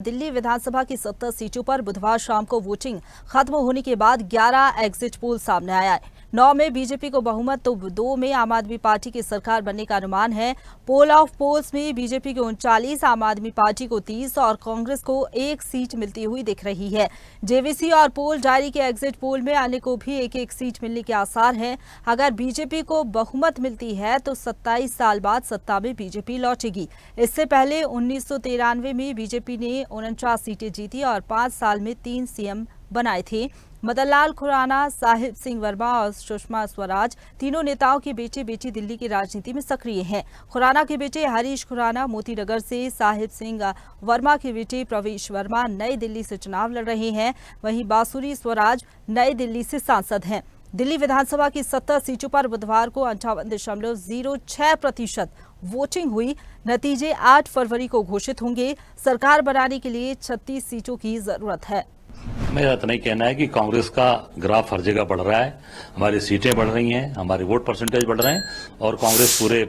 दिल्ली विधानसभा की 70 सीटों पर बुधवार शाम को वोटिंग खत्म होने के बाद 11 एग्जिट पोल सामने आया है। 9 में बीजेपी को बहुमत तो 2 में आम आदमी पार्टी की सरकार बनने का अनुमान है। पोल ऑफ पोल्स में बीजेपी को 39, आम आदमी पार्टी को 30 और कांग्रेस को 1 सीट मिलती हुई दिख रही है। जेवीसी और पोल डायरी के एग्जिट पोल में अन्य को भी एक सीट मिलने के आसार हैं। अगर बीजेपी को बहुमत मिलती है तो 27 साल बाद सत्ता में बीजेपी लौटेगी। इससे पहले 1993 में बीजेपी ने 49 सीटें जीती और 5 साल में 3 सीएम बनाए थे। मदन लाल खुराना, साहिब सिंह वर्मा और सुषमा स्वराज तीनों नेताओं के बेटे दिल्ली की राजनीति में सक्रिय हैं। खुराना के बेटे हरीश खुराना मोतीनगर से, साहिब सिंह वर्मा के बेटे प्रवेश वर्मा नई दिल्ली से चुनाव लड़ रहे हैं। वहीं बांसुरी स्वराज नई दिल्ली से सांसद हैं। दिल्ली विधानसभा की 70 सीटों पर बुधवार को 58.06% वोटिंग हुई। नतीजे 8 फरवरी को घोषित होंगे। सरकार बनाने के लिए 36 सीटों की जरूरत है। मेरा इतना ही कहना है कि कांग्रेस का ग्राफ हर जगह बढ़ रहा है, हमारी सीटें बढ़ रही हैं, हमारे वोट परसेंटेज बढ़ रहे हैं और कांग्रेस पूरे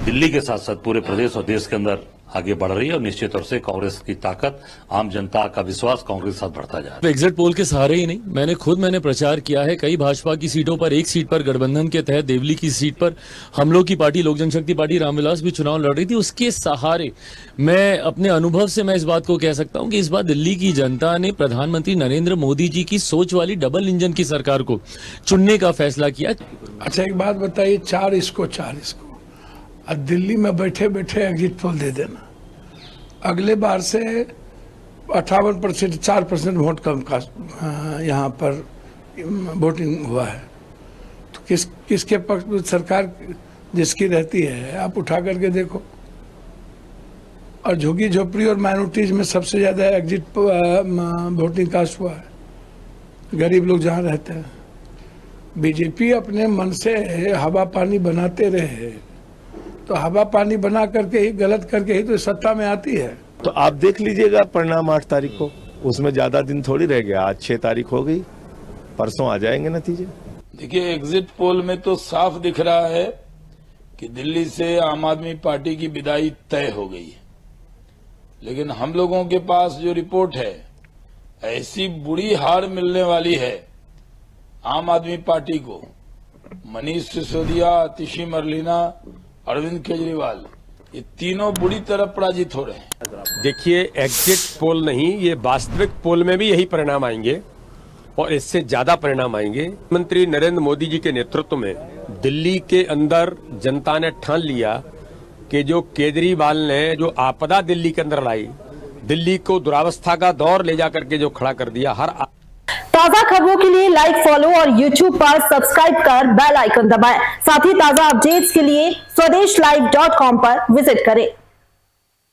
दिल्ली के साथ साथ पूरे प्रदेश और देश के अंदर आगे बढ़ रही है और निश्चित तौर से कांग्रेस की ताकत, आम जनता का विश्वास कांग्रेस के साथ बढ़ता जा रहा है। एग्जिट पोल के सहारे ही नहीं, मैंने प्रचार किया है कई भाजपा की सीटों पर। एक सीट पर गठबंधन के तहत देवली की सीट पर हम लोग की पार्टी लोक जनशक्ति पार्टी रामविलास भी चुनाव लड़ रही थी। उसके सहारे मैं अपने अनुभव से मैं इस बात को कह सकता हूं कि इस बार दिल्ली की जनता ने प्रधानमंत्री नरेंद्र मोदी जी की सोच वाली डबल इंजन की सरकार को चुनने का फैसला किया। अच्छा, एक बात बताइए, 4 इसको और दिल्ली में बैठे बैठे एग्जिट पोल दे देना। अगले बार से 58%, 4% वोट कम का यहाँ पर वोटिंग हुआ है। तो किसके पक्ष में सरकार जिसकी रहती है आप उठा करके देखो। और झुग्गी झोपड़ी और माइनॉरिटीज में सबसे ज्यादा एग्जिट वोटिंग कास्ट हुआ है, गरीब लोग जहाँ रहते हैं। बीजेपी अपने मन से हवा पानी बनाते रहे तो हवा पानी बना करके ही, गलत करके ही तो सत्ता में आती है। तो आप देख लीजिएगा परिणाम 8 तारीख को, उसमें ज्यादा दिन थोड़ी रह गया। आज 6 तारीख हो गई, परसों आ जाएंगे नतीजे। देखिए, एग्जिट पोल में तो साफ दिख रहा है कि दिल्ली से आम आदमी पार्टी की विदाई तय हो गई है। लेकिन हम लोगों के पास जो रिपोर्ट है, ऐसी बुरी हार मिलने वाली है आम आदमी पार्टी को। मनीष सिसोदिया, आतिशी मरलीना, अरविंद केजरीवाल, ये तीनों बुरी तरह पराजित हो रहे हैं। देखिए, एग्जिट पोल नहीं, ये वास्तविक पोल में भी यही परिणाम आएंगे और इससे ज्यादा परिणाम आएंगे। प्रधानमंत्री नरेंद्र मोदी जी के नेतृत्व में दिल्ली के अंदर जनता ने ठान लिया कि जो केजरीवाल ने जो आपदा दिल्ली के अंदर लाई, दिल्ली को दुरावस्था का दौर ले जाकर के जो खड़ा कर दिया। ताजा खबरों के लिए लाइक, फॉलो और YouTube पर सब्सक्राइब कर बेल आइकन दबाएं। साथ ही ताजा अपडेट्स के लिए स्वदेशलाइव.com पर विजिट करें।